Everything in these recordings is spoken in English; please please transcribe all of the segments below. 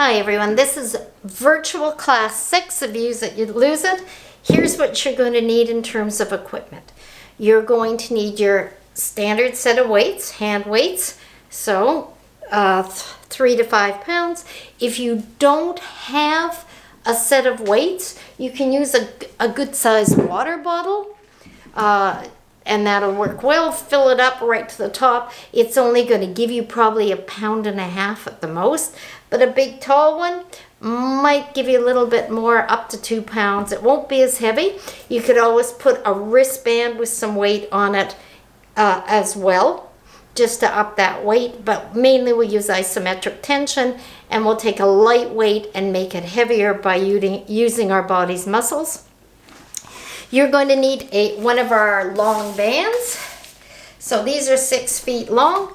Hi everyone, this is virtual class 6 of Use It, You Lose It. Here's what you're going to need in terms of equipment. You're going to need your standard set of weights, hand weights, so 3 to 5 pounds. If you don't have a set of weights, you can use a good sized water bottle and that'll work well. Fill it up right to the top. It's only going to give you probably 1.5 pounds at the most, but a big tall one might give you a little bit more, up to 2 pounds. It won't be as heavy. You could always put a wristband with some weight on it as well, just to up that weight, but mainly we'll use isometric tension, and we'll take a light weight and make it heavier by using our body's muscles. You're going to need one of our long bands. So these are 6 feet long.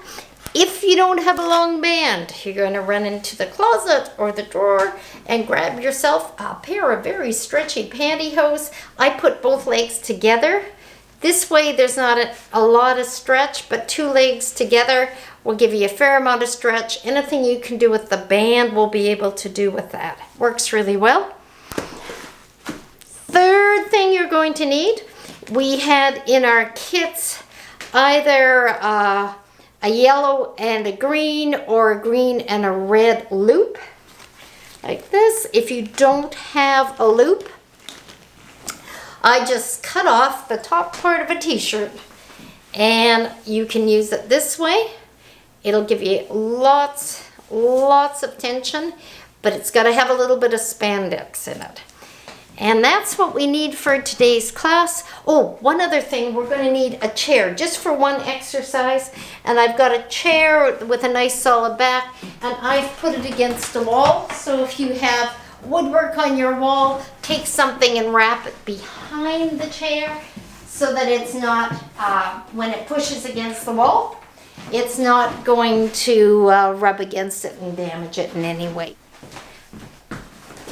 If you don't have a long band, you're going to run into the closet or the drawer and grab yourself a pair of very stretchy pantyhose. I put both legs together. This way there's not a lot of stretch, but 2 legs together will give you a fair amount of stretch. Anything you can do with the band will be able to do with that. Works really well. Third thing you're going to need, we had in our kits either a yellow and a green, or a green and a red loop, like this. If you don't have a loop, I just cut off the top part of a t-shirt, and you can use it this way. It'll give you lots of tension, but it's got to have a little bit of spandex in it. And that's what we need for today's class. Oh, one other thing, we're going to need a chair just for one exercise. And I've got a chair with a nice solid back, and I've put it against the wall. So if you have woodwork on your wall, take something and wrap it behind the chair so that it's not, when it pushes against the wall, it's not going to rub against it and damage it in any way.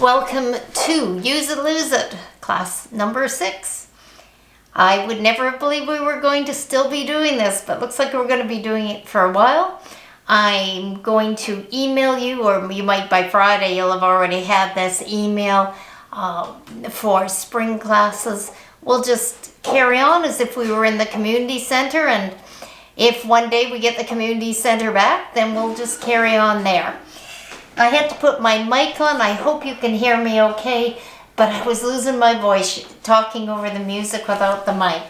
Welcome to Use It, Lose It, class number 6. I would never have believed we were going to still be doing this, but looks like we're going to be doing it for a while. I'm going to email you, or you might by Friday, you'll have already had this email for spring classes. We'll just carry on as if we were in the community center, and if one day we get the community center back, then we'll just carry on there. I had to put my mic on. I hope you can hear me okay, but I was losing my voice talking over the music without the mic.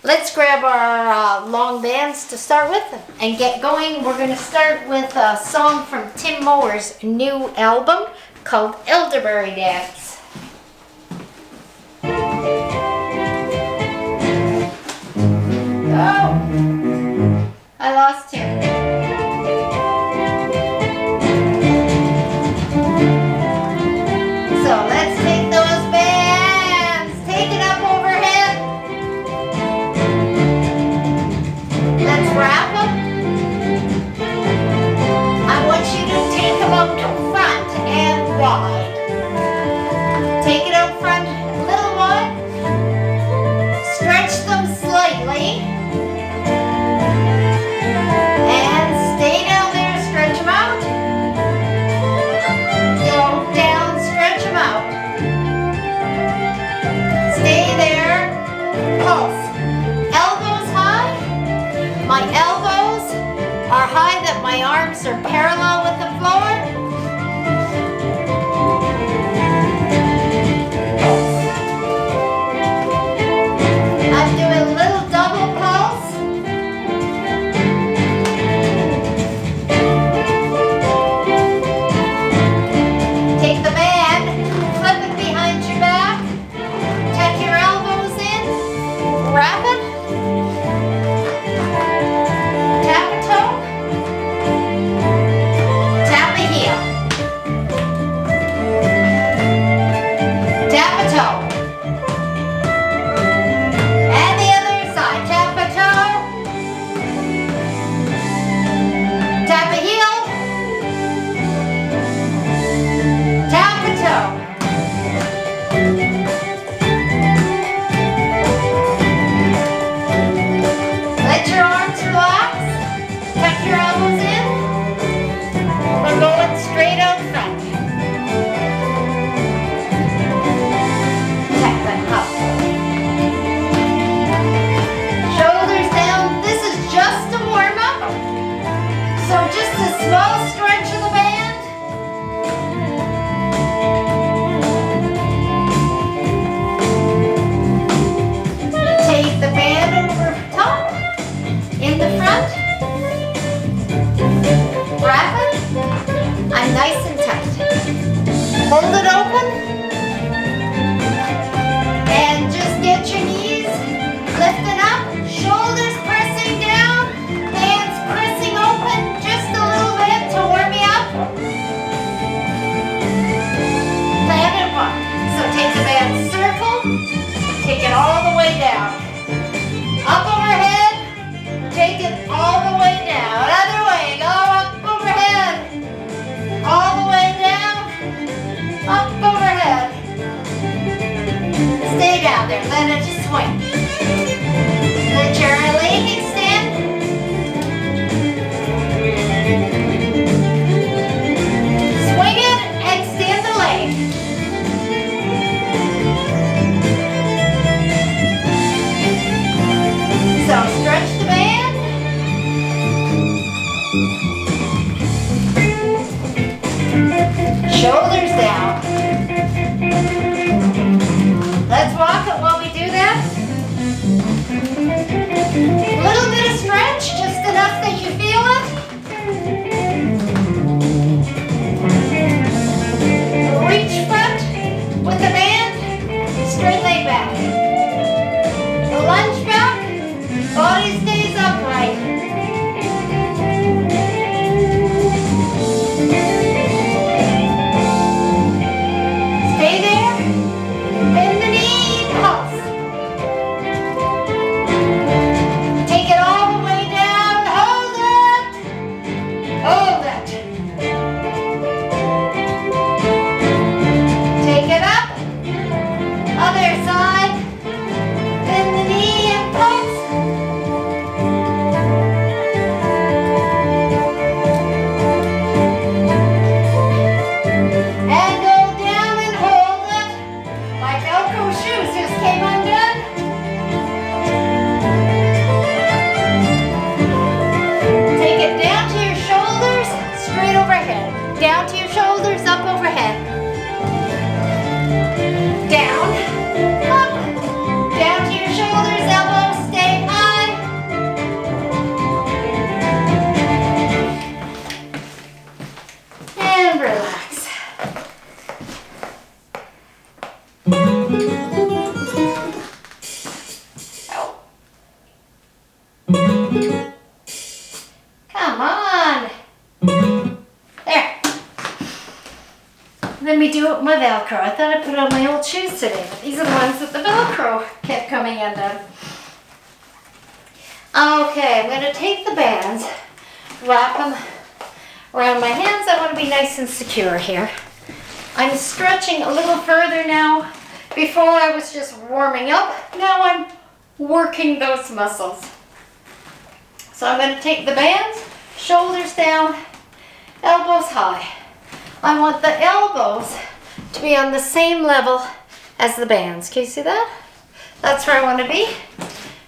Let's grab our long bands to start with and get going. We're going to start with a song from Tim Moher's new album called Edenderry Dance. Oh, I lost him. So let's take those bands, take it up overhead. Let's wrap them. I want you to take them out front and wide. Take it out front a little wide. Stretch them slightly. And stay down there, stretch them out. Go down, stretch them out. Stay there. Pulse. Elbows high. My elbows are high that my arms are parallel with the floor. I'm doing a little double pulse. Take the band, flip it behind your back, tuck your elbows in, wrap it, tap a toe, let me do it with my Velcro. I thought I put on my old shoes today, but these are the ones that the Velcro kept coming undone. Okay, I'm going to take the bands, wrap them around my hands. I want to be nice and secure here. I'm stretching a little further now. Before I was just warming up. Now I'm working those muscles. So I'm going to take the bands, shoulders down, elbows high. I want the elbows to be on the same level as the bands. Can you see that? That's where I want to be.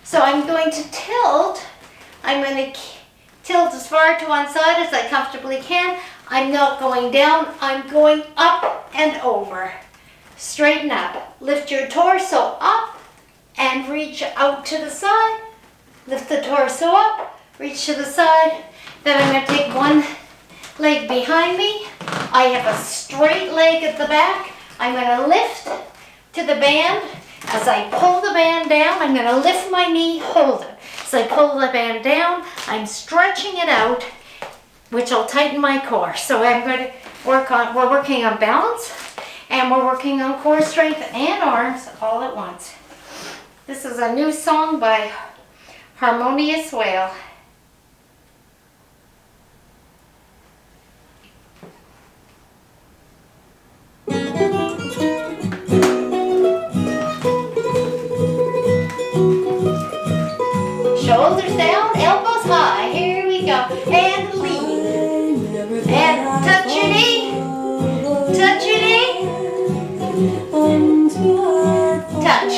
So I'm going to tilt. I'm going to tilt as far to one side as I comfortably can. I'm not going down. I'm going up and over. Straighten up. Lift your torso up and reach out to the side. Lift the torso up, reach to the side. Then I'm going to take one leg behind me. I have a straight leg at the back. I'm going to lift to the band. As I pull the band down, I'm going to lift my knee, hold it. As I pull the band down, I'm stretching it out, which will tighten my core. So I'm going to we're working on balance, and we're working on core strength and arms all at once. This is a new song by Harmonious Wail. Shoulders down, elbows high. Here we go. And lean. And touch your knee. Touch your knee. Touch.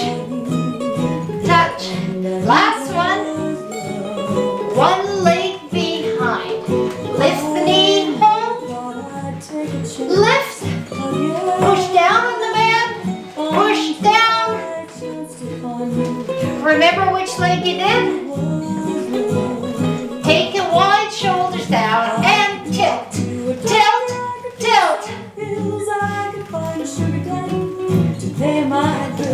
Touch. Last one. One leg behind. Lift the knee. Hold. Lift. Push down on the band. Push down. Remember which leg you did? Take it wide, shoulders down, and tilt. Tilt, tilt.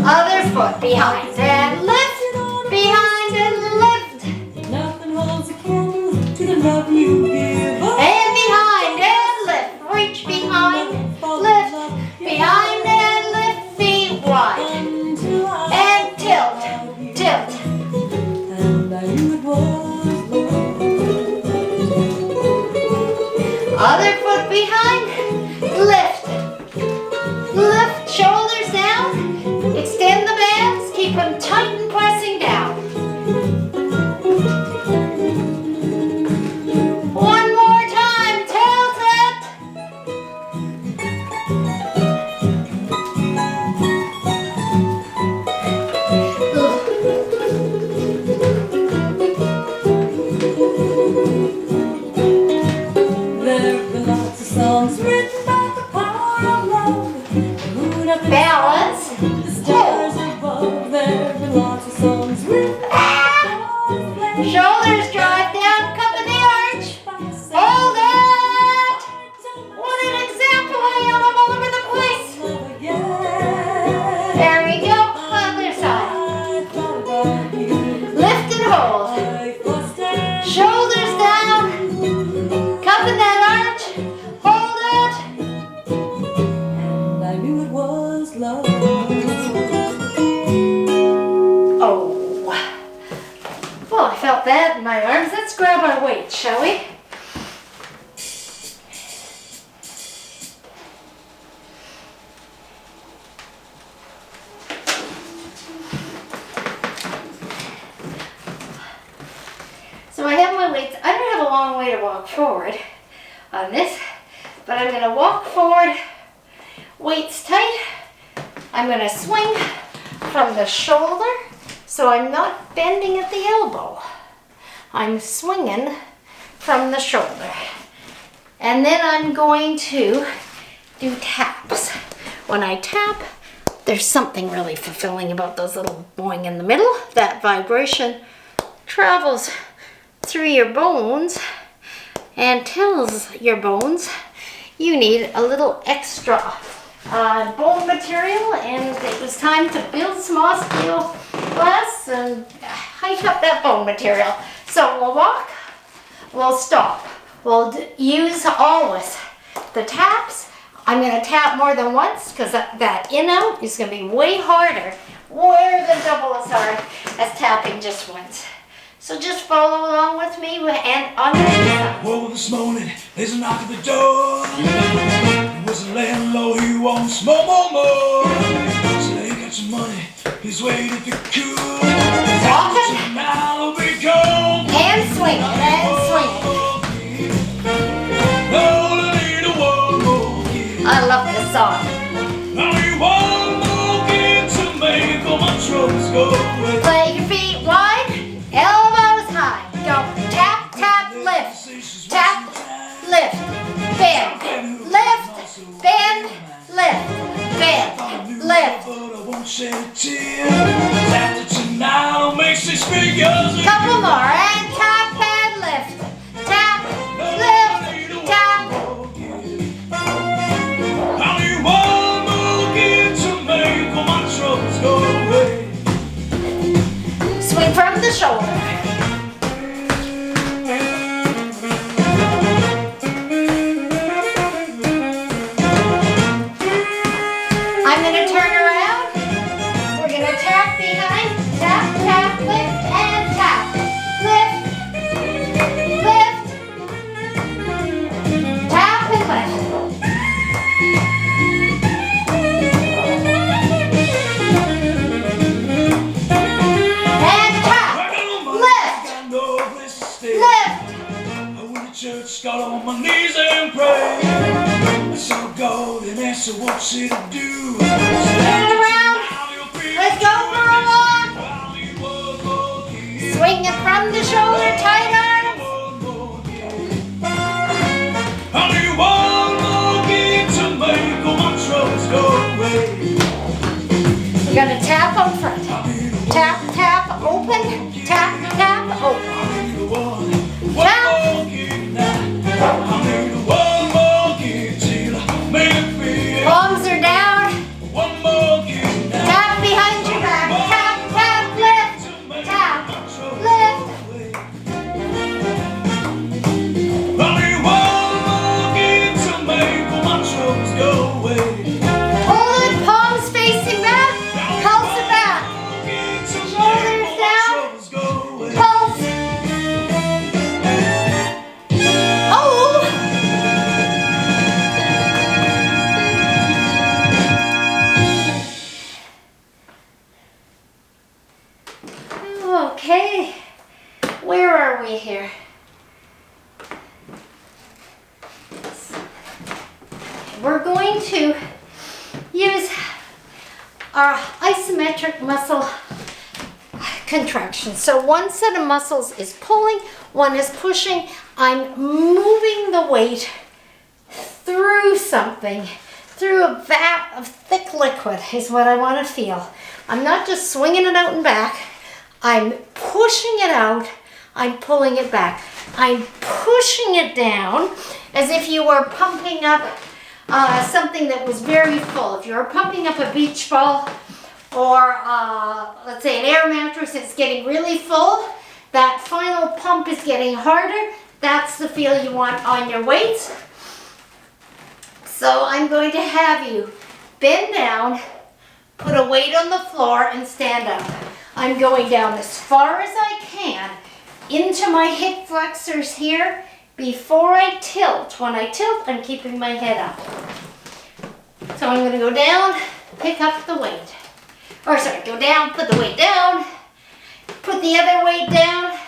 Other foot behind and lift. Behind and lift. Nothing holds a candle to the love you give. And behind and lift. Reach behind, lift. Behind and lift. Feet wide. And tilt, tilt. And I knew it was love. Other foot behind, lift. Lift, shoulders down. Extend the bands, keep them tight and pressing down. One more time, tilt it. Balance. Shoulders drive down, cup of the arch. Hold it. What an example I am. I'm all over the place. There we go. Other side. Lift and hold. Shoulders down. Cup of that arch. Hold it. And I knew it was love. Oh. Well, I felt that in my arms. Let's grab our weights, shall we? So I have my weights. I don't have a long way to walk forward on this, but I'm going to walk forward, weights tight. I'm going to swing from the shoulder, so I'm not bending at the elbow. I'm swinging from the shoulder. And then I'm going to do taps. When I tap, there's something really fulfilling about those little boing in the middle. That vibration travels through your bones and tells your bones you need a little extra bone material, and it was time to build some osteoblasts and hike up that bone material. So we'll walk, we'll stop, we'll use always the taps. I'm going to tap more than once because that in-out is going to be way harder, way than double as hard as tapping just once. So just follow along with me and on the inside. Well, this morning, there's a knock at the door. It was the landlord who wants more. Said, hey, got some money, please wait if you could. Walking. Now I'll be gone. And swing it, and swing it. I love this song. I need one more kid to make all my troubles go away. Play your feet wide, elbows high. Go tap, tap, lift. Tap, lift, bend, lift, bend, lift, bend, lift. But I won't shed a tear. After tonight, I'll make 6 figures. Couple more, and tap and lift. Tap, lift, tap. I need one more kid to make all my troubles go away. Swing from the shoulder. I'm going to turn around. We're going to tap behind. Tap, tap, lift, and tap. Lift, lift. Tap and lift. And tap. Lift, lift. I went to church, got on my knees and prayed. I saw God and asked her what should I do. Turn around. Let's go for a walk. Swing it from the shoulder, tight arms. I need one more kid to make all my troubles go away. We're going to tap on front. Tap, tap, open. Tap, tap, open. I need one more kid now. I need one more kid till I make it feel. Palms are down. One more kid now. Tap behind your back. Tap, tap, lift. Tap, lift. I need one more kid to make all my troubles go away. Hold it, palms facing back. Pulse it back. Shoulders down. Pulse. Oh! Okay. Where are we here? We're going to use our isometric muscle contraction. So one set of muscles is pulling, one is pushing. I'm moving the weight through something, through a vat of thick liquid is what I want to feel. I'm not just swinging it out and back. I'm pushing it out. I'm pulling it back. I'm pushing it down as if you were pumping up something that was very full. If you're pumping up a beach ball or let's say an air mattress, it's getting really full. That final pump is getting harder. That's the feel you want on your weights. So I'm going to have you bend down, put a weight on the floor and stand up. I'm going down as far as I can into my hip flexors here before I tilt. When I tilt, I'm keeping my head up. So I'm going to go down, pick up the weight. Or sorry, go down, put the weight down, put the other weight down,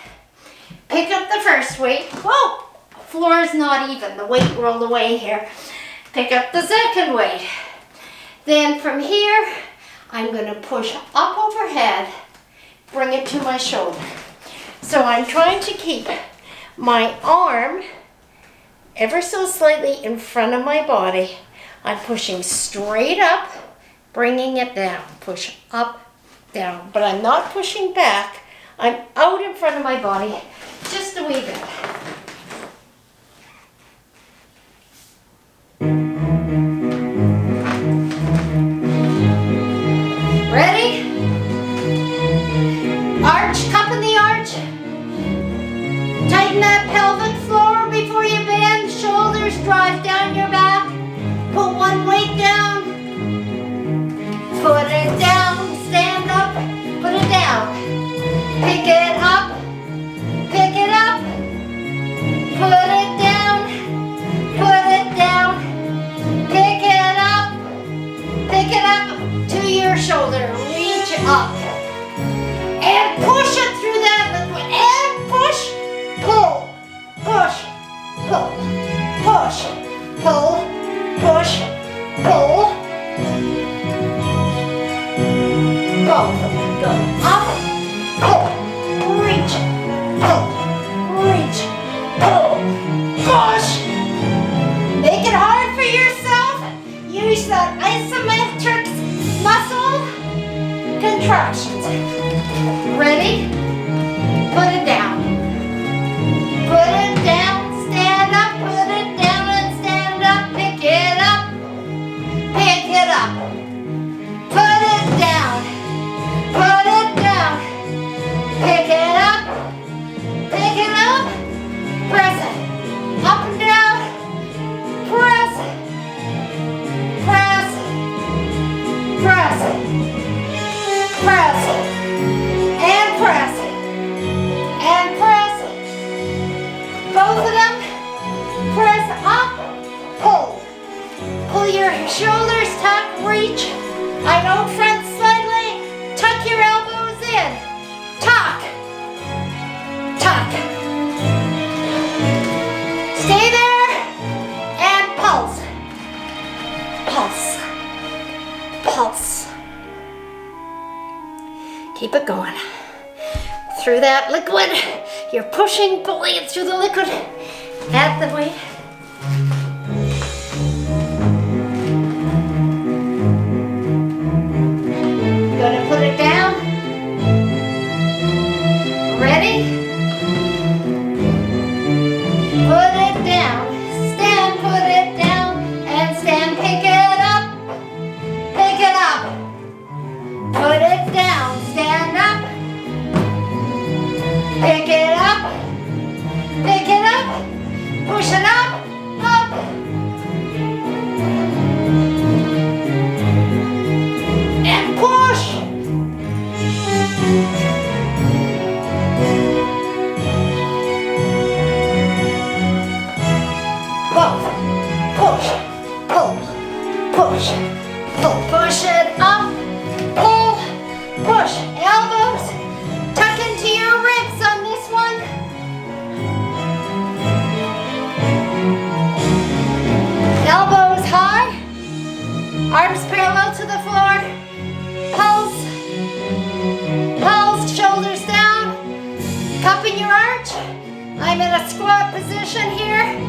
pick up the first weight. Whoa, floor is not even. The weight rolled away here. Pick up the second weight. Then from here, I'm going to push up overhead, bring it to my shoulder. So I'm trying to keep my arm ever so slightly in front of my body. I'm pushing straight up, bringing it down. Push up, down. But I'm not pushing back. I'm out in front of my body just a wee bit. Ready? Arch, cup in the arch. Tighten that pelvic floor before you bend. Shoulders drive down your back. Put one up, pull. Pull your shoulders, tuck, reach. I know front slightly. Tuck your elbows in. Tuck. Tuck. Stay there and pulse. Pulse. Pulse. Keep it going. Through that liquid. You're pushing, pulling it through the liquid. At the weight. Gonna put it down. Ready? Put it down. Stand, put it down. And stand, pick it up. Pick it up. Put it down. Stand up. Pick it up. Pick it up. Push it up. Up. And push. Both. Push. Pull. Push. Pull. Push it up. Pull. Push. Elbows. Tuck into your ribs on this one. Elbows high. Arms parallel to the floor. Pulse. Pulse. Shoulders down. Cupping your arch. I'm in a squat position here.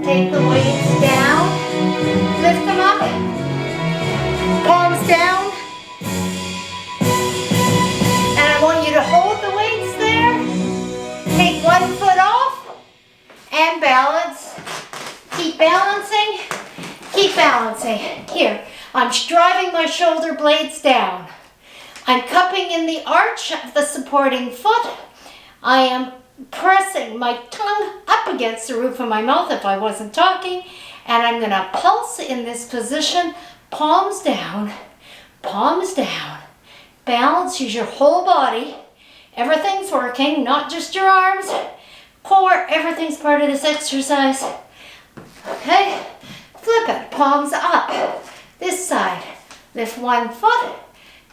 Take the weights down. Lift them up. Palms down. And I want you to hold the weights there. Take one foot off and balance. Keep balancing. Keep balancing. Here, I'm driving my shoulder blades down. I'm cupping in the arch of the supporting foot. I am pressing my tongue up against the roof of my mouth if I wasn't talking. And I'm going to pulse in this position. Palms down. Palms down. Balance. Use your whole body. Everything's working, not just your arms. Core, everything's part of this exercise. Okay? Flip it. Palms up. This side. Lift one foot.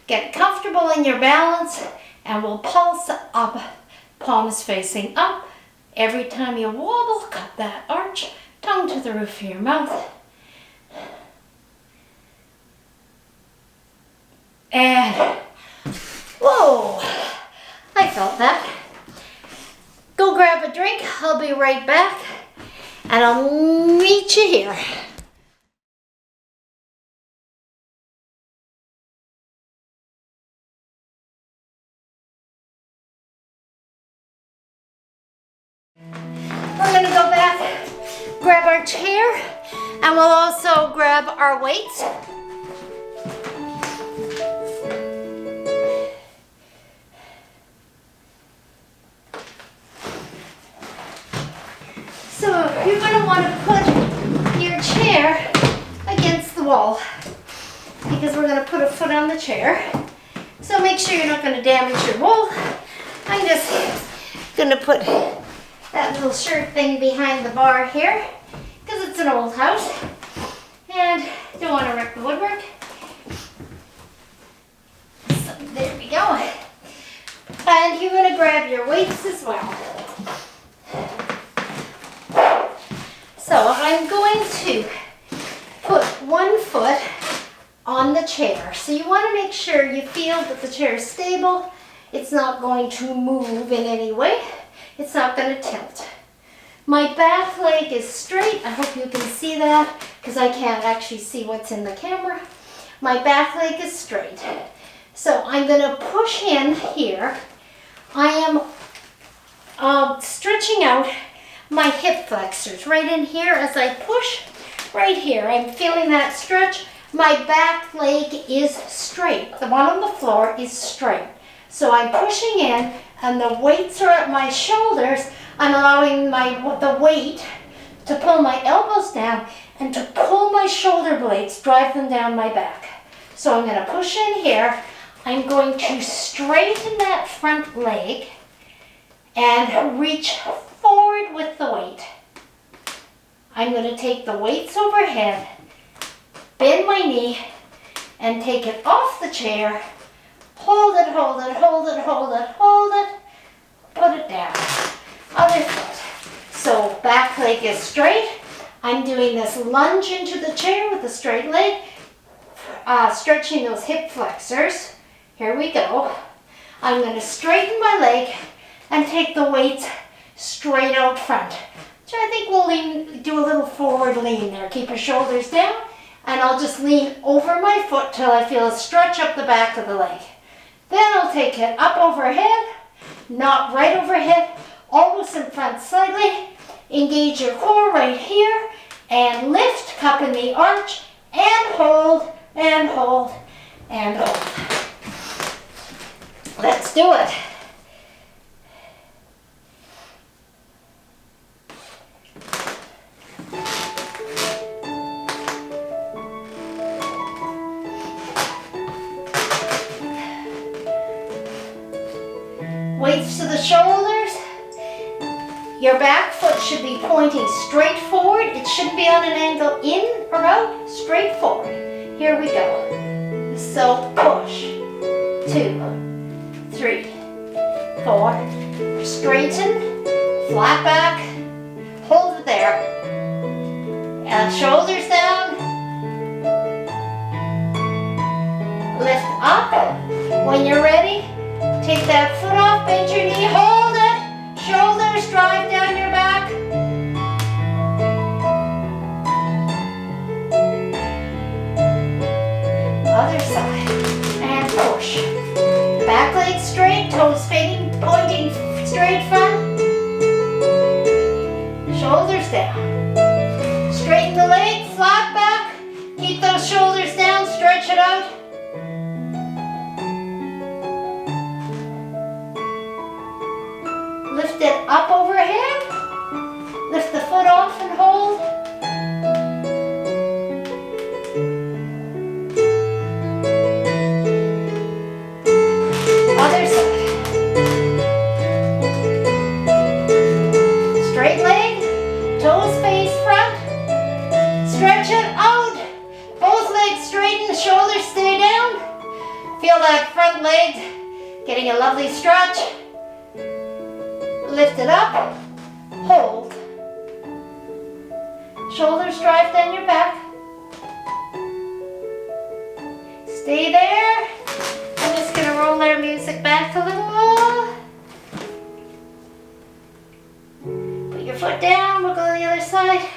Get comfortable in your balance. And we'll pulse up. Palms facing up. Every time you wobble, cut that arch. Tongue to the roof of your mouth. And, whoa, I felt that. Go grab a drink. I'll be right back. And I'll meet you here. We're going to go back, grab our chair, and we'll also grab our weights. So you're going to want to put your chair against the wall because we're going to put a foot on the chair. So make sure you're not going to damage your wall. I'm just going to put that little shirt thing behind the bar here because it's an old house and don't want to wreck the woodwork. So there we go. And you're going to grab your weights as well. So I'm going to put one foot on the chair. So you want to make sure you feel that the chair is stable. It's not going to move in any way. It's not going to tilt. My back leg is straight. I hope you can see that because I can't actually see what's in the camera. My back leg is straight. So I'm going to push in here. I am stretching out my hip flexors right in here as I push right here. I'm feeling that stretch. My back leg is straight. The one on the floor is straight. So I'm pushing in and the weights are at my shoulders. I'm allowing the weight to pull my elbows down and to pull my shoulder blades, drive them down my back. So I'm going to push in here. I'm going to straighten that front leg and reach forward with the weight. I'm going to take the weights overhead, bend my knee, and take it off the chair. Hold it, hold it, hold it, hold it, hold it. Put it down. Other foot. So back leg is straight. I'm doing this lunge into the chair with the straight leg, stretching those hip flexors. Here we go. I'm going to straighten my leg and take the weights straight out front. So I think we'll do a little forward lean there. Keep your shoulders down, and I'll just lean over my foot till I feel a stretch up the back of the leg. Then I'll take it up overhead, not right overhead, almost in front slightly. Engage your core right here, and lift, cup in the arch, and hold, and hold, and hold. Let's do it. Weights to the shoulders. Your back foot should be pointing straight forward. It shouldn't be on an angle in or out, straight forward. Here we go. So push. 2, 3, 4. Straighten, flat back, hold it there. And shoulders down. Lift up. When you're ready, take that foot off, bend your knee, hold it. Shoulders drive down your back. Other side. And push. Back leg straight, toes fading, pointing straight front. Shoulders down. Straighten the leg, flat back. Keep those shoulders down, stretch it out. Lift it up overhead. Lift the foot off and hold. Other side. Straight leg, toes face front. Stretch it out. Both legs straighten, shoulders stay down. Feel that front leg getting a lovely stretch. Lift it up, hold. Shoulders drive down your back. Stay there. I'm just going to roll our music back a little. Put your foot down, we'll go to the other side.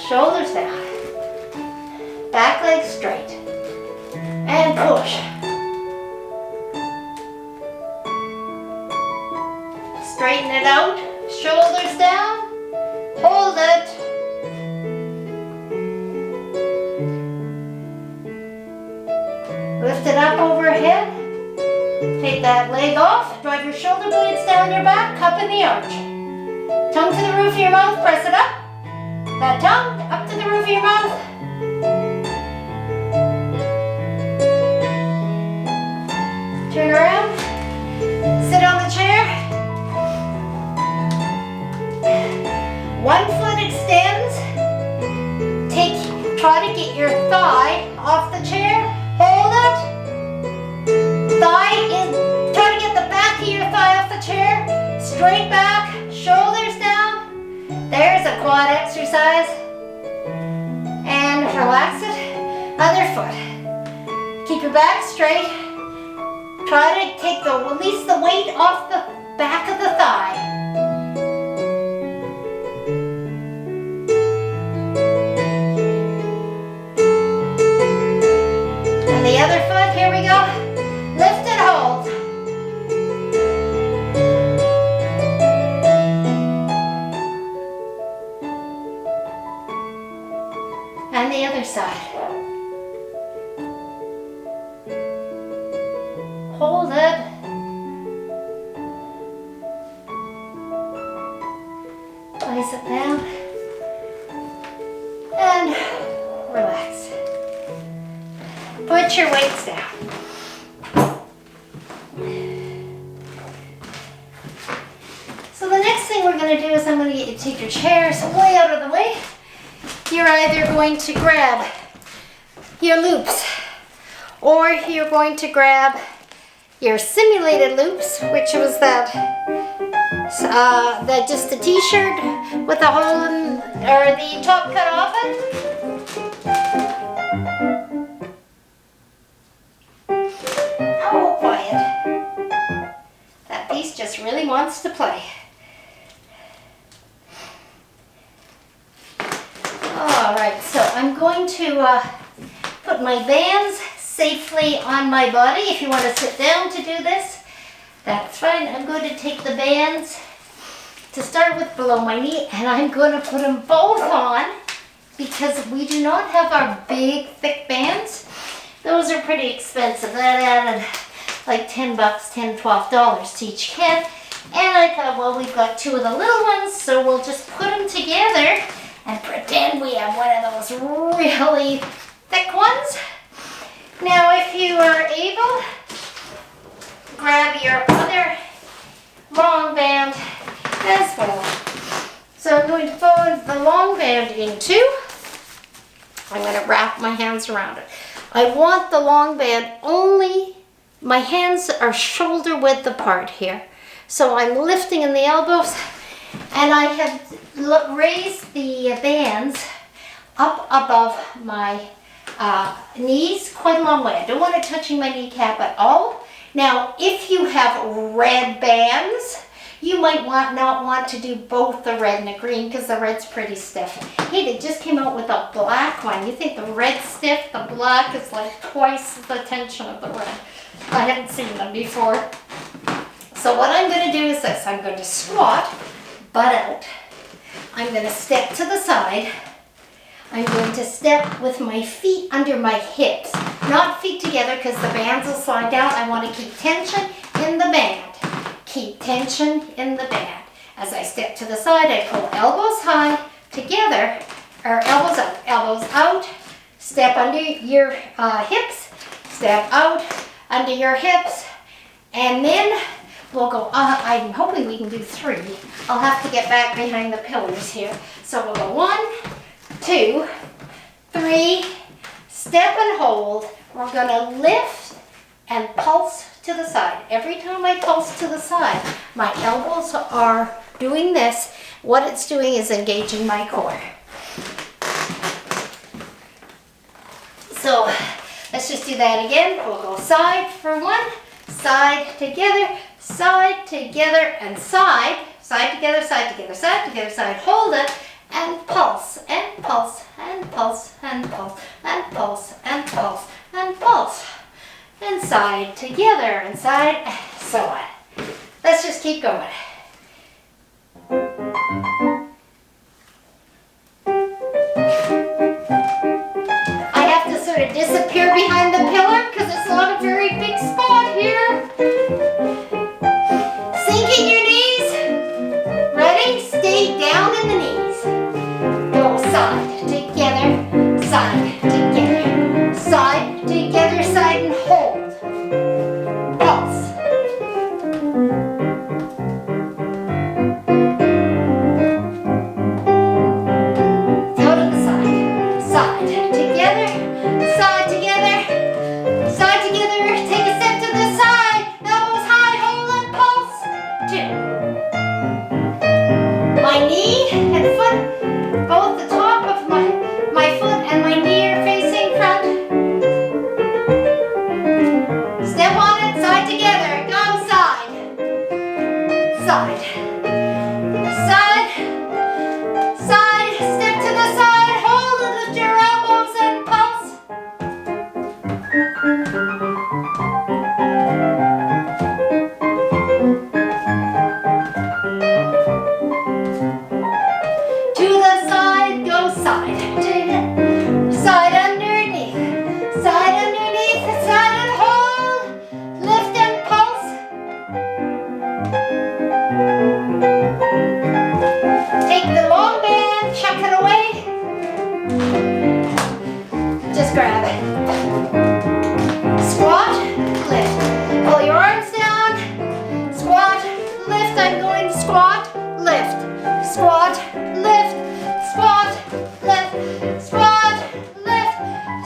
Shoulders down. Back leg straight. And push. Straighten it out. Shoulders down. Hold it. Lift it up overhead. Take that leg off. Drive your shoulder blades down your back. Cup in the arch. Tongue to the roof of your mouth. Press it up. That tongue up to the roof of your mouth. Turn around, sit on the chair. One foot extends. Try to get your thigh off the chair. Hold it. Try to get the back of your thigh off the chair. Straight back, shoulders down. There's a quad exercise. And relax it. Other foot. Keep your back straight. Try to take release the weight off the back of the thigh. And the other foot, here we go. Lift and hold. And the other side. Hold it. Place it down. Relax. Put your weights down. So the next thing we're going to do is I'm going to get you to take your chairs way out of the way. You're either going to grab your loops or you're going to grab your simulated loops, which was that just a t-shirt with a hole in, or the top cut off it. Oh, quiet. That piece just really wants to play. All right, so I'm going to put my bands safely on my body. If you want to sit down to do this, that's fine. I'm going to take the bands to start with below my knee, and I'm going to put them both on because we do not have our big, thick bands. Those are pretty expensive. That added like $10, $10, $12 to each kit. And I thought, well, we've got two of the little ones, so we'll just put them together and pretend we have one of those really thick ones. Now, if you are able, grab your other long band as well. So I'm going to fold the long band in two. I'm going to wrap my hands around it. I want the long band only, my hands are shoulder width apart here. So I'm lifting in the elbows, and I have raised the bands up above my knees quite a long way. I don't want it touching my kneecap at all. Now, if you have red bands, you might not want to do both the red and the green because the red's pretty stiff. Hey, they just came out with a black one. You think the red's stiff, the black is like twice the tension of the red. I hadn't seen them before. So what I'm going to do is this. I'm going to squat, butt out. I'm going to step to the side. I'm going to step with my feet under my hips. Not feet together because the bands will slide down. I want to keep tension in the band. Keep tension in the band. As I step to the side, I pull elbows high together, or elbows out, step under your hips, step out under your hips, and then we'll go, I'm hoping we can do three. I'll have to get back behind the pillars here. So we'll go 1, 2, 3, step and hold. We're gonna lift and pulse to the side. Every time I pulse to the side, my elbows are doing this. What it's doing is engaging my core. So let's just do that again. We'll go side for 1, side together, and side. Side together, side together, side together, side. Hold it and pulse, and pulse, and pulse, and pulse, and pulse, and pulse, and pulse. And side together, and side, so on. Let's just keep going. I have to sort of disappear behind the pillar because it's not a very big spot here. Sink in your knees. Ready? Stay down in the knees. Go side together, side together, side together, side, and hold. Pulse. Go to the side. Side together, side together, side together. Take a step to the side. Elbows high, hold and pulse. 2. My knee and foot, both the top of my foot and my knee are facing front. Step on it, side together. Go side. Side. Side. Side. Step to the side. Hold it with your elbows and pulse. To the side, go side. Side underneath. Side underneath, side and hold. Lift and pulse. Take the long band, chuck it away. Just grab it. Squat, lift. Pull your arms down. Squat, lift. I'm going to squat, lift. Squat, lift. Squat, lift. Squat, lift.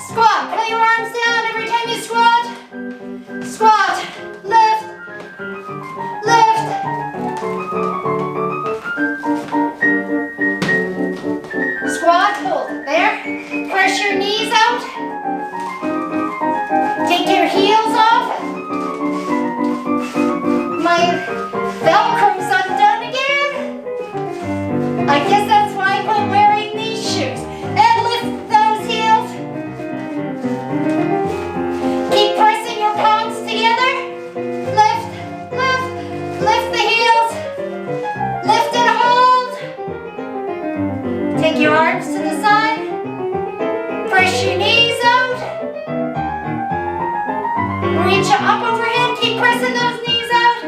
Squat. Pull your arms down every time you squat. Squat, lift. Lift. Squat, hold it there. Press your knees out. Take your heels off. My Velcro's undone again. I guess that's why I'm wearing these shoes. And lift those heels. Keep pressing your palms together. Lift, lift, lift the heels. Lift and hold. Take your arms to the side. Press your knees out. Reach up overhead. Keep pressing those knees out.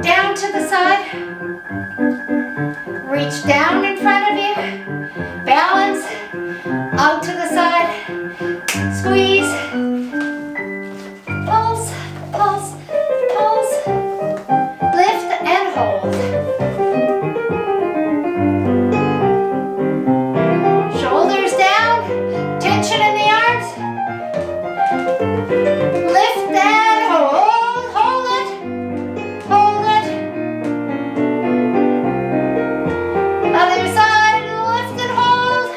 Down to the side. Reach down in front of you. Balance. Out to the side. Squeeze. Pulse, pulse, pulse. Lift and hold. Shoulders down. Tension in the arms. Lift and hold. Hold it. Hold it. Other side. Lift and hold.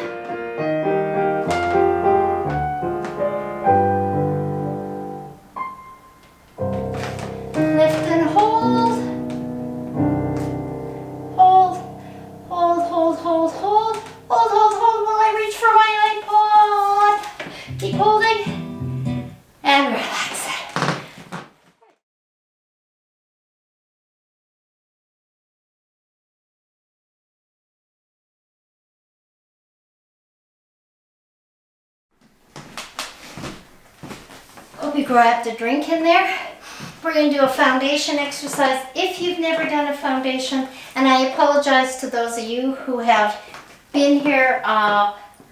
Lift and hold. Hold. Hold, hold, hold, hold. Hold, hold, hold while I reach for my iPod. Keep holding. And relax it. Hope you grabbed a drink in there. We're going to do a foundation exercise if you've never done a foundation. And I apologize to those of you who have been here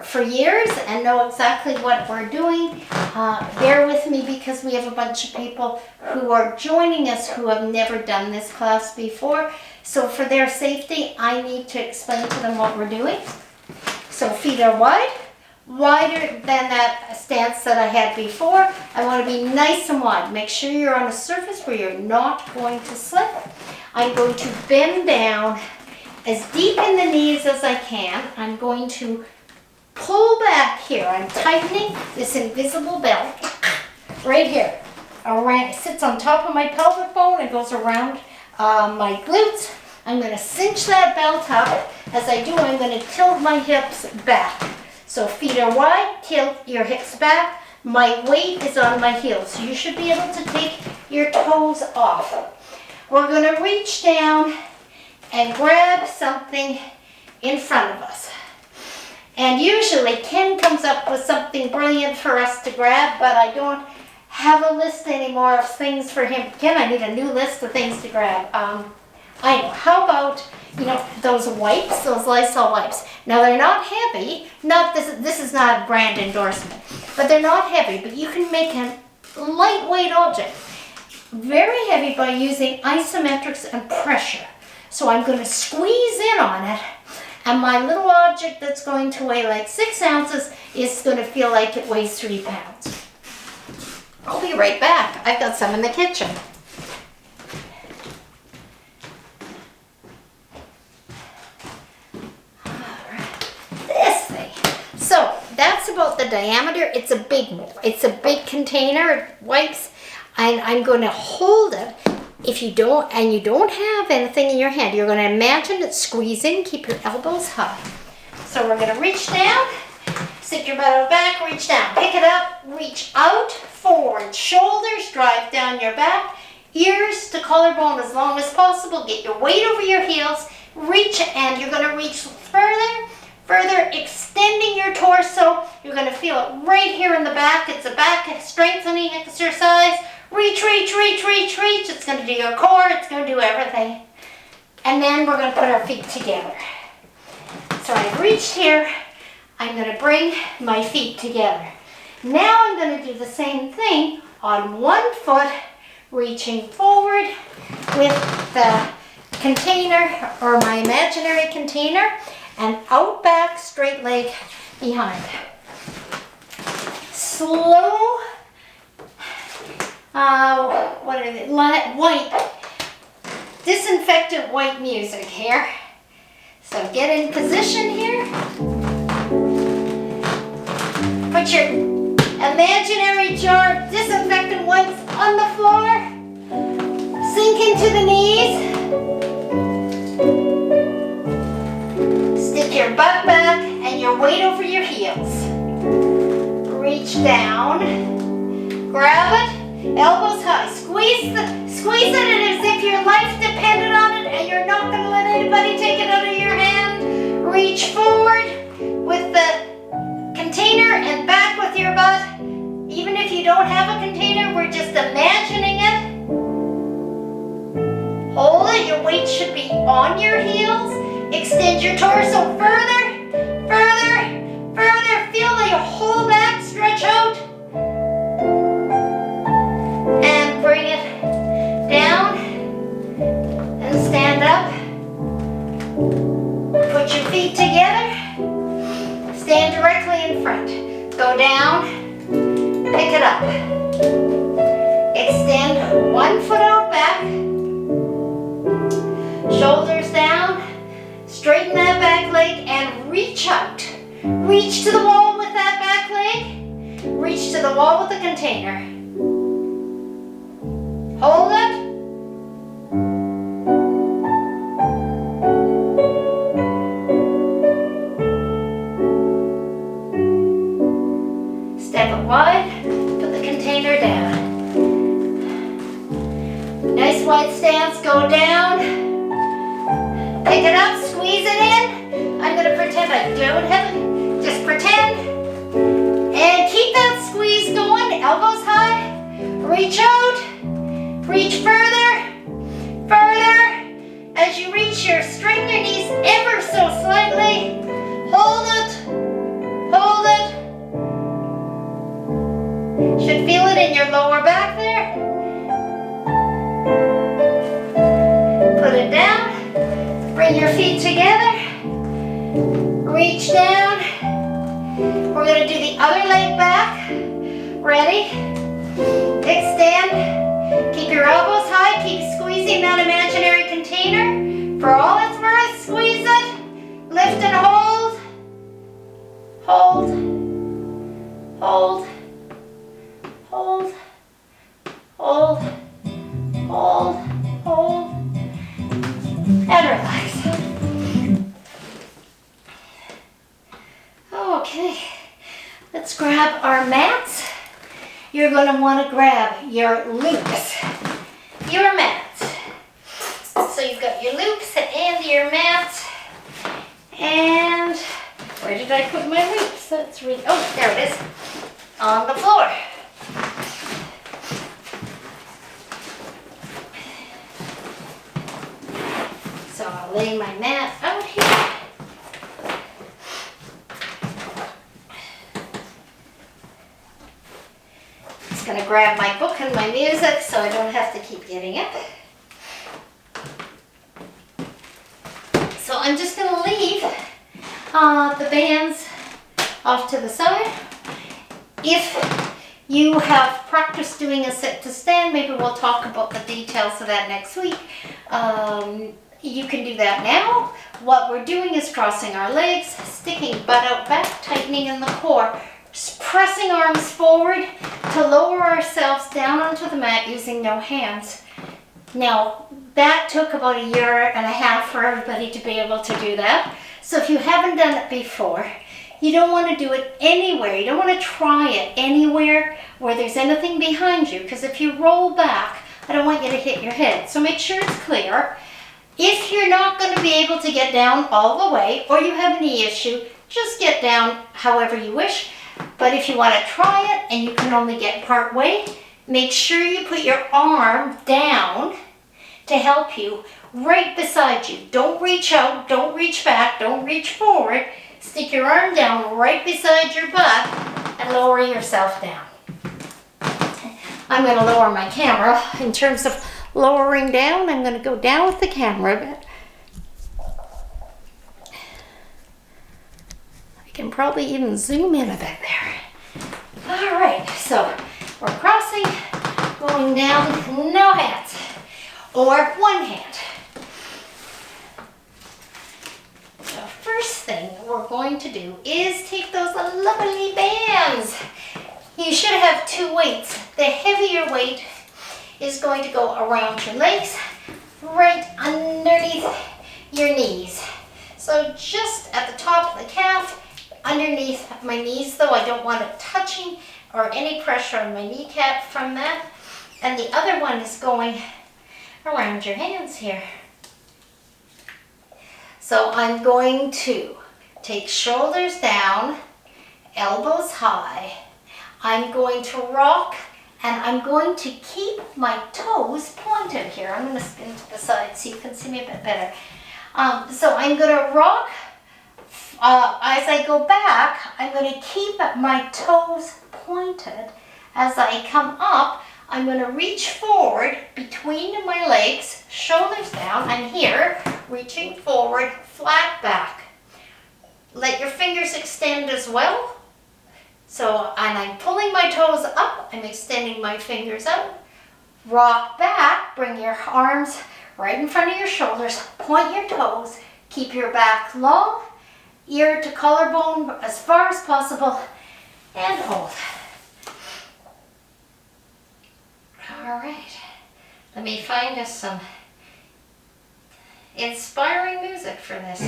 for years and know exactly what we're doing. Bear with me because we have a bunch of people who are joining us who have never done this class before. So for their safety, I need to explain to them what we're doing. So feet are wide, wider than that stance that I had before. I want to be nice and wide. Make sure you're on a surface where you're not going to slip. I'm going to bend down as deep in the knees as I can. I'm going to pull back here. I'm tightening this invisible belt right here. Around, it sits on top of my pelvic bone. It goes around my glutes. I'm going to cinch that belt up. As I do, I'm going to tilt my hips back. So feet are wide, tilt your hips back. My weight is on my heels. So you should be able to take your toes off. We're going to reach down and grab something in front of us. And usually Ken comes up with something brilliant for us to grab, but I don't have a list anymore of things for him. Ken, I need a new list of things to grab. I know. How about, those wipes, those Lysol wipes? Now they're not heavy. This is not a brand endorsement, but they're not heavy. But you can make a lightweight object very heavy by using isometrics and pressure. So I'm going to squeeze in on it, and my little object that's going to weigh like 6 ounces is going to feel like it weighs 3 pounds. I'll be right back. I've got some in the kitchen. So that's about the diameter. It's a big container of wipes, and I'm going to hold it. If you don't have anything in your hand, you're going to imagine it squeezing. Keep your elbows high. So we're going to reach down, stick your butt back, reach down, pick it up, reach out, forward, shoulders drive down your back, ears to collarbone as long as possible. Get your weight over your heels, reach, and you're going to reach further, extending your torso. You're going to feel it right here in the back. It's a back strengthening exercise. Reach, reach, reach, reach, reach. It's going to do your core. It's going to do everything. And then we're going to put our feet together. So I've reached here. I'm going to bring my feet together. Now I'm going to do the same thing on one foot, reaching forward with the container or my imaginary container, and out back, straight leg behind. Slow, white, disinfectant white music here. So get in position here. Put your imaginary jar of disinfectant wipes on the floor. Sink into the knees. Stick your butt back and your weight over your heels. Reach down. Grab it. Elbows high. Squeeze it as if your life depended on it and you're not going to let anybody take it out of your hand. Reach forward with the container and back with your butt. Even if you don't have a container, we're just imagining it. Hold it. Your weight should be on your heels. Extend your torso further, further, further. Feel your whole back stretch out. And bring it down and stand up. Put your feet together. Stand directly in front. Go down. Pick it up. Extend one foot out back. Shoulders down. Straighten that back leg and reach out. Reach to the wall with that back leg. Reach to the wall with the container. Hold it. Step it wide. Put the container down. Nice wide stance. Go down. Pick it up. Squeeze it in. I'm going to pretend I don't have it. Just pretend. And keep that squeeze going. Elbows high. Reach out. Reach further. Further. As you reach, straighten your knees ever so slightly. Hold it. Hold it. Should feel it in your lower back there. Put it down. Bring your feet together. Reach down. We're going to do the other leg back. Ready? Extend. Keep your elbows high. Keep squeezing that imaginary container. For all it's worth, squeeze it. Lift and hold. Hold. Hold. Hold. Hold. Hold. Hold. And relax. Okay, let's grab our mats. You're going to want to grab your loops, your mats. So you've got your loops and your mats. And where did I put my loops? That's really, oh, there it is, on the floor. So I'll lay my mat out here. Just going to grab my book and my music so I don't have to keep getting it. So I'm just going to leave the bands off to the side. If you have practiced doing a sit to stand, maybe we'll talk about the details of that next week. You can do that now. What we're doing is crossing our legs, sticking butt out back, tightening in the core, pressing arms forward to lower ourselves down onto the mat using no hands. Now, that took about 1.5 years for everybody to be able to do that. So if you haven't done it before, you don't want to do it anywhere. You don't want to try it anywhere where there's anything behind you, because if you roll back, I don't want you to hit your head. So make sure it's clear. If you're not going to be able to get down all the way, or you have any issue, just get down however you wish. But if you want to try it and you can only get part way, make sure you put your arm down to help you right beside you. Don't reach out, don't reach back, don't reach forward. Stick your arm down right beside your butt and lower yourself down. I'm going to lower my camera. In terms of lowering down, I'm going to go down with the camera a bit. I can probably even zoom in a bit there. All right, so we're crossing, going down, no hands, or one hand. The first thing we're going to do is take those lovely bands. You should have two weights. The heavier weight is going to go around your legs, right underneath your knees. So just at the top of the calf, underneath my knees, though I don't want it touching or any pressure on my kneecap from that. And the other one is going around your hands here. So I'm going to take shoulders down, elbows high. I'm going to rock, and I'm going to keep my toes pointed here. I'm going to spin to the side so you can see me a bit better. So I'm going to rock. As I go back, I'm going to keep my toes pointed. As I come up, I'm going to reach forward between my legs, shoulders down. I'm here, reaching forward, flat back. Let your fingers extend as well. So, and I'm pulling my toes up, I'm extending my fingers out. Rock back, bring your arms right in front of your shoulders, point your toes, keep your back long, ear to collarbone as far as possible, and hold. All right, let me find us some inspiring music for this.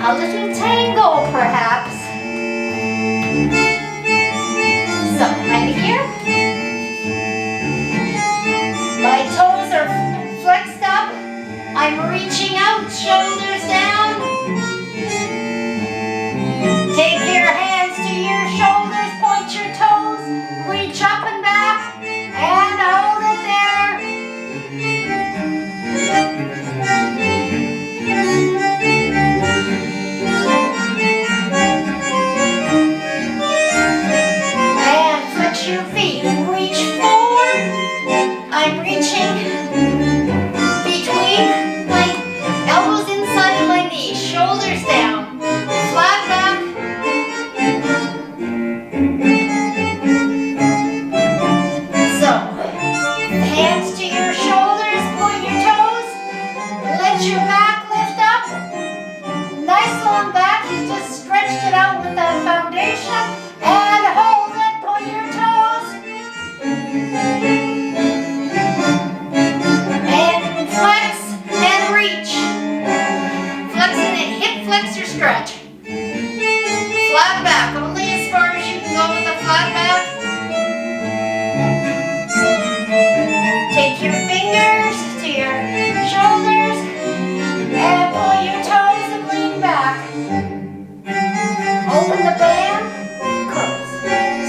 A little tango, perhaps. So, I'm here. My toes are flexed up. I'm reaching out, shoulders down. Take your hands to your shoulders, point your toes, reach up and back, and hold it there. And flex your feet, reach forward. I'm reaching between my elbows inside of my knees, shoulders down, flat back. So, hands to your shoulders, point your toes, let your back lift up. Nice long back, you just stretched it out with that foundation. And hold it, point your toes. And flex and reach. Flexing it, hip flexor stretch. Flat back, only as far as you can go with the flat back. Take your fingers to your shoulders and pull your toes and lean back. Open the band, close,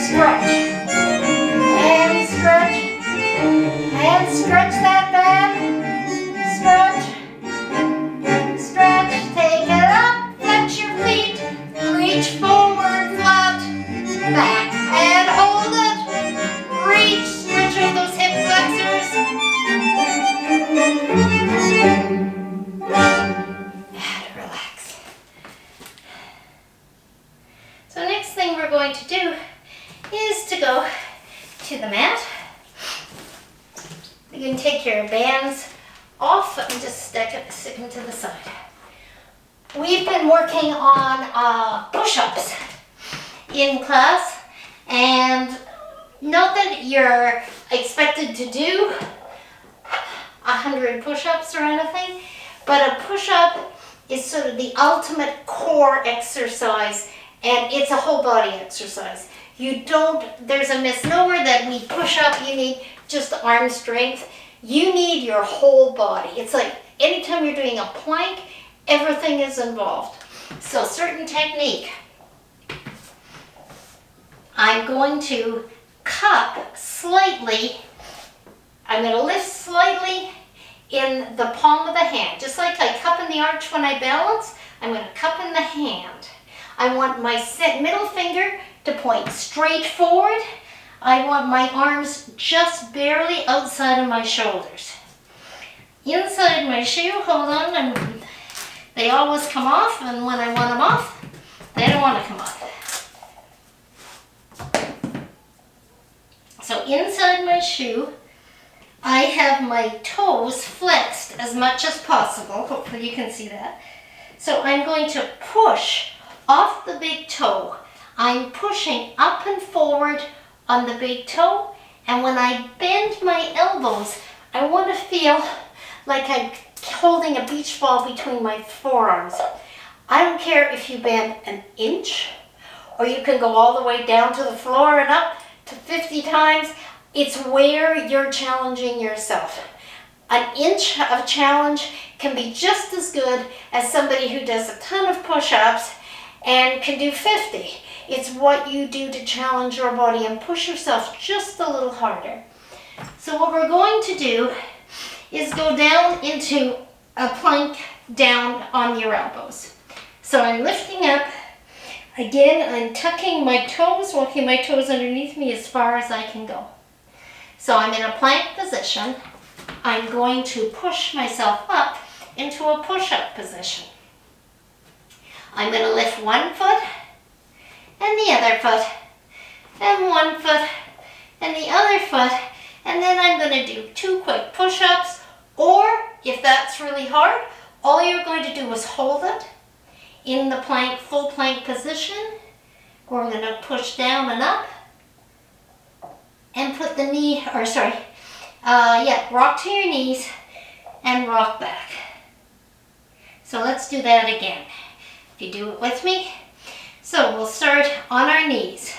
stretch, and stretch, and stretch that band, stretch, stretch, take it up, flex your feet, reach forward, flat, back, and hold it, reach, stretch out those hip flexors, and relax. So next thing we're going to do is to go to the mat. You can take your bands off and just stick them to the side. We've been working on push-ups in class, and not that you're expected to do 100 push-ups or anything, but a push-up is sort of the ultimate core exercise, and it's a whole body exercise. There's a misnomer that we push up, you need just arm strength. You need your whole body. It's like anytime you're doing a plank, everything is involved. So certain technique. I'm going to cup slightly. I'm going to lift slightly in the palm of the hand. Just like I cup in the arch when I balance, I'm going to cup in the hand. I want my middle finger to point straight forward. I want my arms just barely outside of my shoulders. Inside my shoe, hold on, they always come off, and when I want them off, they don't want to come off. So inside my shoe, I have my toes flexed as much as possible. Hopefully you can see that. So I'm going to push off the big toe. I'm pushing up and forward on the big toe, and when I bend my elbows, I want to feel like I'm holding a beach ball between my forearms. I don't care if you bend an inch, or you can go all the way down to the floor and up to 50 times. It's where you're challenging yourself. An inch of challenge can be just as good as somebody who does a ton of push-ups and can do 50. It's what you do to challenge your body and push yourself just a little harder. So what we're going to do is go down into a plank down on your elbows. So I'm lifting up. Again, I'm tucking my toes, walking my toes underneath me as far as I can go. So I'm in a plank position. I'm going to push myself up into a push-up position. I'm going to lift one foot and the other foot and one foot and the other foot, and then I'm going to do 2 quick push-ups, or if that's really hard, all you're going to do is hold it in the plank, full plank position. We're going to push down and up and put the knee, rock to your knees and rock back. So let's do that again. If you do it with me. So we'll start on our knees.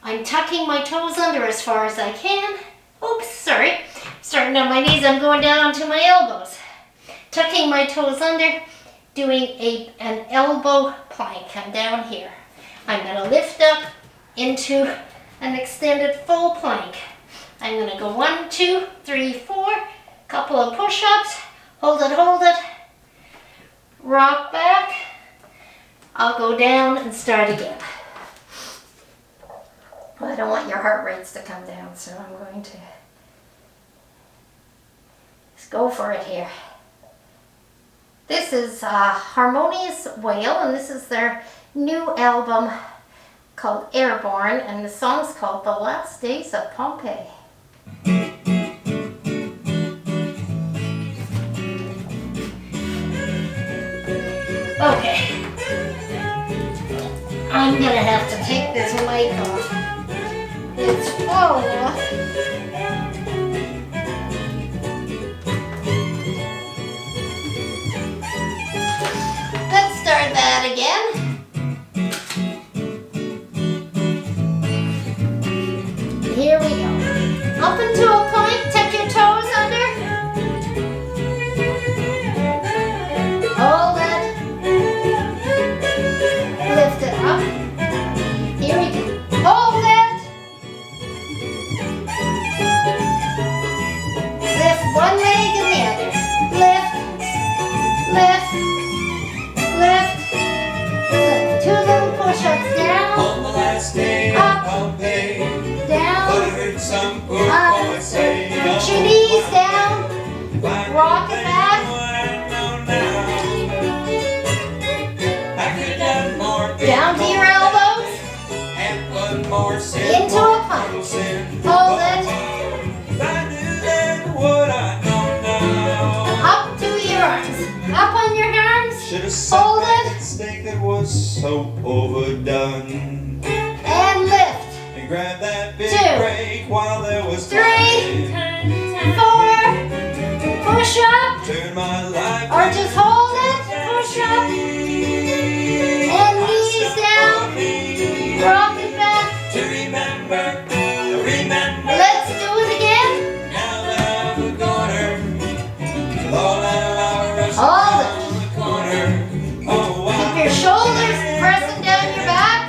I'm tucking my toes under as far as I can. Oops, sorry. Starting on my knees, I'm going down onto my elbows. Tucking my toes under, doing an elbow plank. I'm down here. I'm going to lift up into an extended full plank. I'm going to go 1, 2, 3, 4, couple of push-ups, hold it, rock back. I'll go down and start again. Well, I don't want your heart rates to come down, so I'm going to just go for it here. This is Harmonious Wail, and this is their new album called Airborne, and the song's called The Last Days of Pompeii. Okay. I'm gonna have to take this mic off. It's falling off. Let's start that again. Here we go. Up into a plank, tuck your toes under. Hold it. Lift it up. Here we go. Hold it. Lift one leg and the other. Lift. Lift. Lift. Lift. 2 little push-ups down. On the last day Up. of Pompeii, Down. I heard some poor boy say, Put your knees down. Rock it back. Down to your elbows. And one more sin, Into a plank. Hold it. If I knew then what I know now. Up to your arms. Up on your arms. Should have Hold said it. that mistake that was so overdone. And lift. And grab that big 2, break while there was 3, time. 4. Push up. Turn my life Or just hold it. Push up. And knees down. Rock it back. to remember. Let's do it again. Now that I'm a corner, with all that lava rushing Hold down the corner. Oh, Keep your shoulders pressing down your back.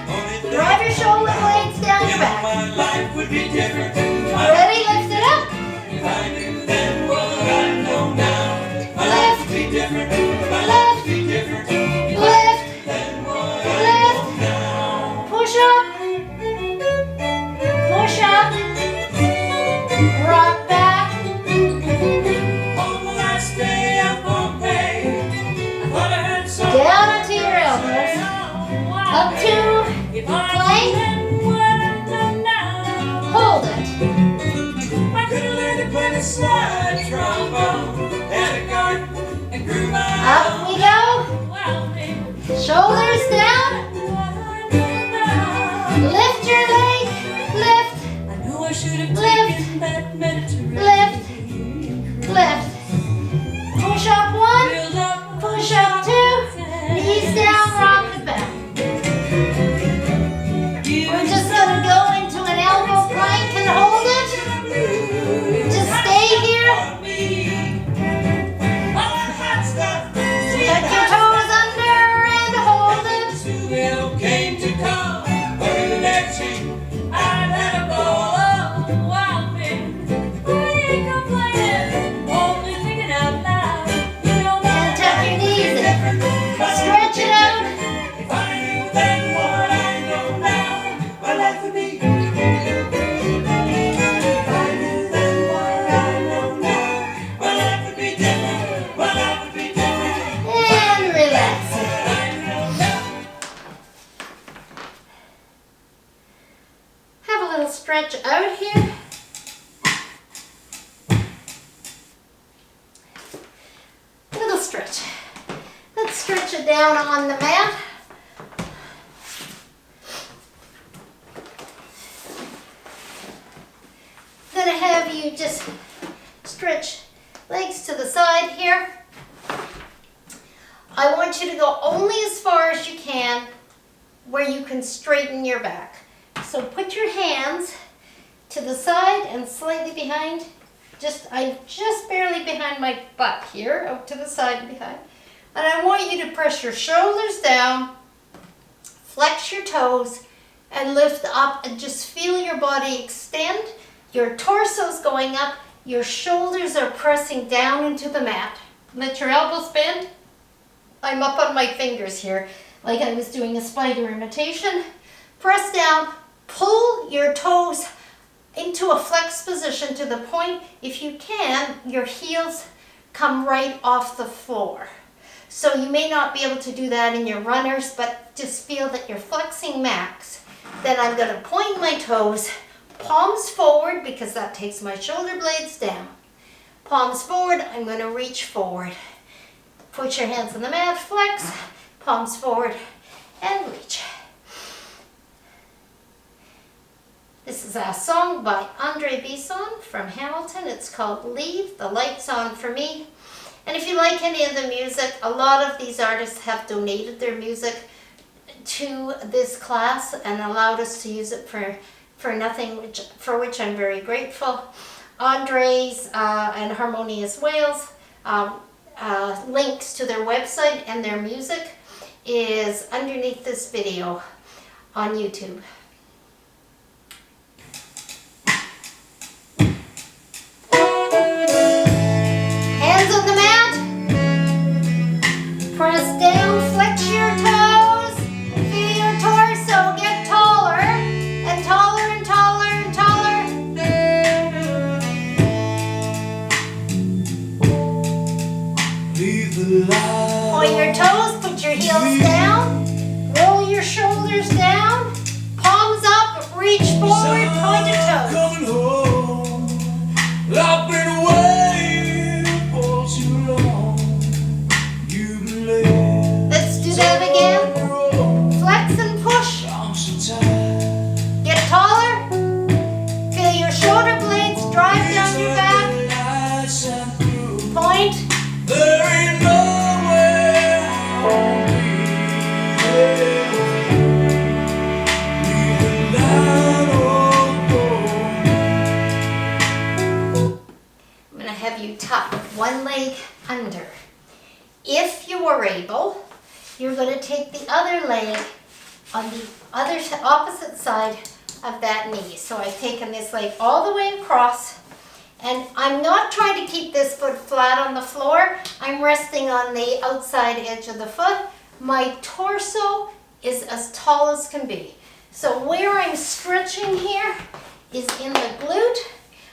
Drive your shoulder blades down your back. My life would be different. Ready? Lift it up. If I knew then what I know now, my life would be different. Up to the plank. Hold it. I could have learned to play the slide trombone, had a garden, and grew my Up we go. Shoulders down. Lift your leg. Lift. I knew I should have Lift. taken that Mediterranean. Lift. Lift. Push up one. Build up, Push up two. Knees down. Rock it back. We're just going to go into an elbow plank and hold it. Just stay here. Tuck your toes under and hold it. Came to come, but in the next scene, I had a ball. Wow, man, I ain't complaining, only thinking out loud. You know And tuck your knees in. Stretch it out. if I knew then what I know now, my life would be. If I knew then what I know now, my life would be different. My life would be different. And relax it. I know now. Have a little stretch out here. Little stretch. Let's stretch it down on the mat. I'm gonna have you just stretch legs to the side here. I want you to go only as far as you can where you can straighten your back. So put your hands to the side and slightly behind. I'm just barely behind my butt here, out to the side and behind. And I want you to press your shoulders down, flex your toes, and lift up and just feel your body extend. Your torso's going up, your shoulders are pressing down into the mat. Let your elbows bend. I'm up on my fingers here, like I was doing a spider imitation. Press down, pull your toes into a flex position to the point, if you can, your heels come right off the floor. So you may not be able to do that in your runners, but just feel that you're flexing max. Then I'm going to point my toes, palms forward because that takes my shoulder blades down. Palms forward, I'm going to reach forward. Put your hands on the mat, flex, palms forward, and reach. This is a song by Andre Bisson from Hamilton. It's called Leave the Lights On For Me. And if you like any of the music, a lot of these artists have donated their music to this class and allowed us to use it for nothing, for which I'm very grateful. Andre's and Harmonious Wail's links to their website and their music is underneath this video on YouTube. Hands on the mat. Press down, flex your toes, feel your torso get taller and taller and taller and taller. Leave the light. Point your toes, put your heels down, roll your shoulders down, palms up, reach forward, point your toes. Coming home. I've been away for too long. You've been late. Let's do that again. Flex and push. I'm so tired. Get taller. Feel your shoulder blades drive down your back. Lights and through. Point. There ain't nowhere I'll be. Leave the light on. I'm going to have you tuck one leg under. If you are able, you're going to take the other leg on the opposite side of that knee. So I've taken this leg all the way across, and I'm not trying to keep this foot flat on the floor. I'm resting on the outside edge of the foot. My torso is as tall as can be. So where I'm stretching here is in the glute.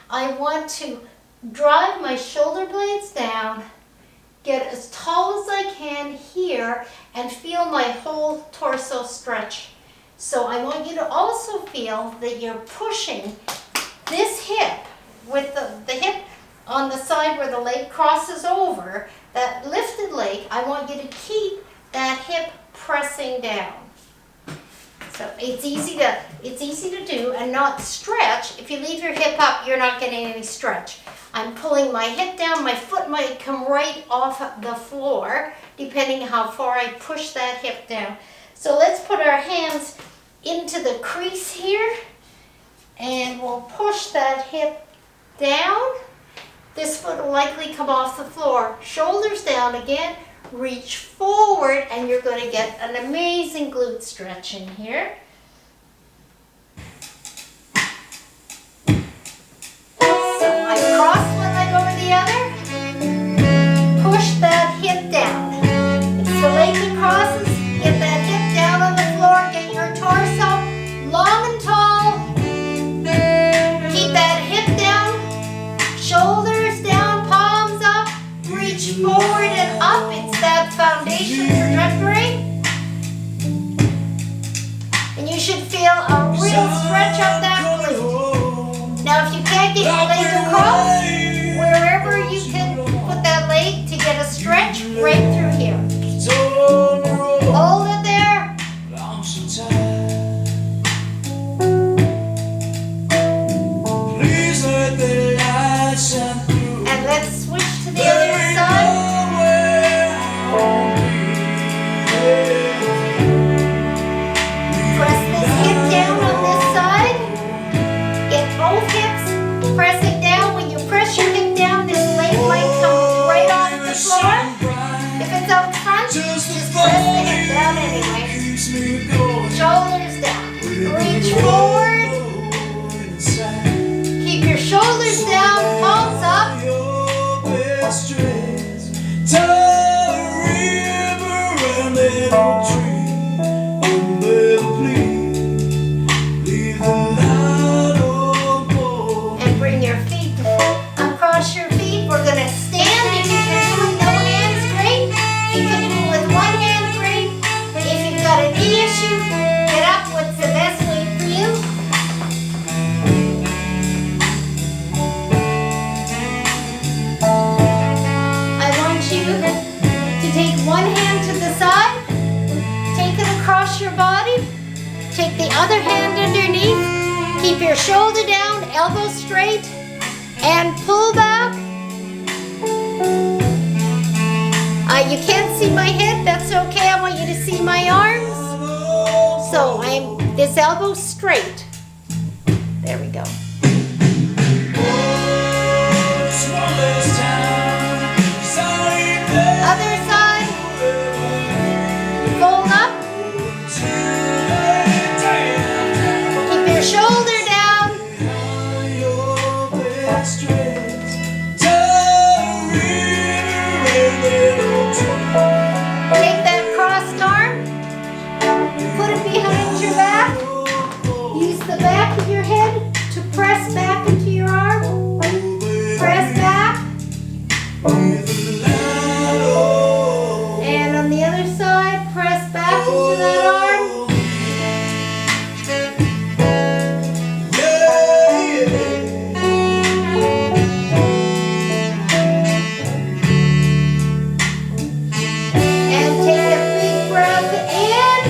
I want to drive my shoulder blades down get as tall as I can here and feel my whole torso stretch. So I want you to also feel that you're pushing this hip with the hip on the side where the leg crosses over, that lifted leg. I want you to keep that hip pressing down. So it's easy to do and not stretch. If you leave your hip up, you're not getting any stretch. I'm pulling my hip down. My foot might come right off the floor, depending how far I push that hip down. So let's put our hands into the crease here, and we'll push that hip down. This foot will likely come off the floor. Shoulders down again. Reach forward, and you're going to get an amazing glute stretch in here. So I cross one leg over the other. Push that hip down. It's the leg that crosses. Get that hip down on the floor. Get your torso long and tall. Keep that hip down. Shoulders down, palms up. Reach forward and up. It's that foundation trajectory. And you should feel a real stretch up that glute. Now if you can't get your leg across, wherever you can put that leg to get a stretch, right through here. Hold it there. And let's switch to the other side. Press this hip down on this side. Get both hips pressing down. When you press your hip down, this leg might come right off the floor. If it's out front, just press the hip down anyway. Shoulders down. Reach forward. Keep your shoulders down, palms up. And bring your feet across your feet. We're going to stand. If you can do with no hands, great. If you can do with one hand, great. If you've got a knee issue, get up. What's the best way for you? I want you to take one hand to the side, take it across your body, take the other hand underneath, keep your shoulder down, elbow straight, and pull back. You can't see my head, that's okay. I want you to see my arms. So I'm this elbow straight. There we go. Other side. Fold up. Keep your shoulder down. Take that crossed arm. Put it behind your back. Use the back of your head to press back into your arm. Press back. And on the other side, press back into that arm. And take a big breath in.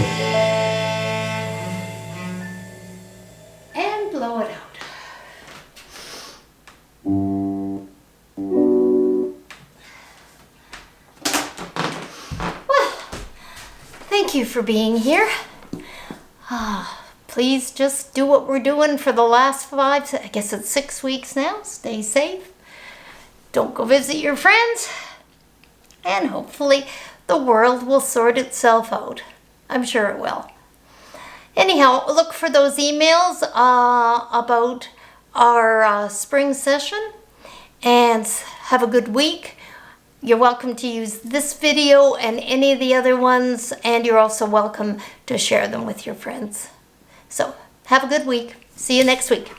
And blow it out. Thank you for being here. Please just do what we're doing for the last 6 weeks now. Stay safe. Don't go visit your friends. And hopefully the world will sort itself out. I'm sure it will. Anyhow, look for those emails about our spring session. And have a good week. You're welcome to use this video and any of the other ones, and you're also welcome to share them with your friends. So, have a good week. See you next week.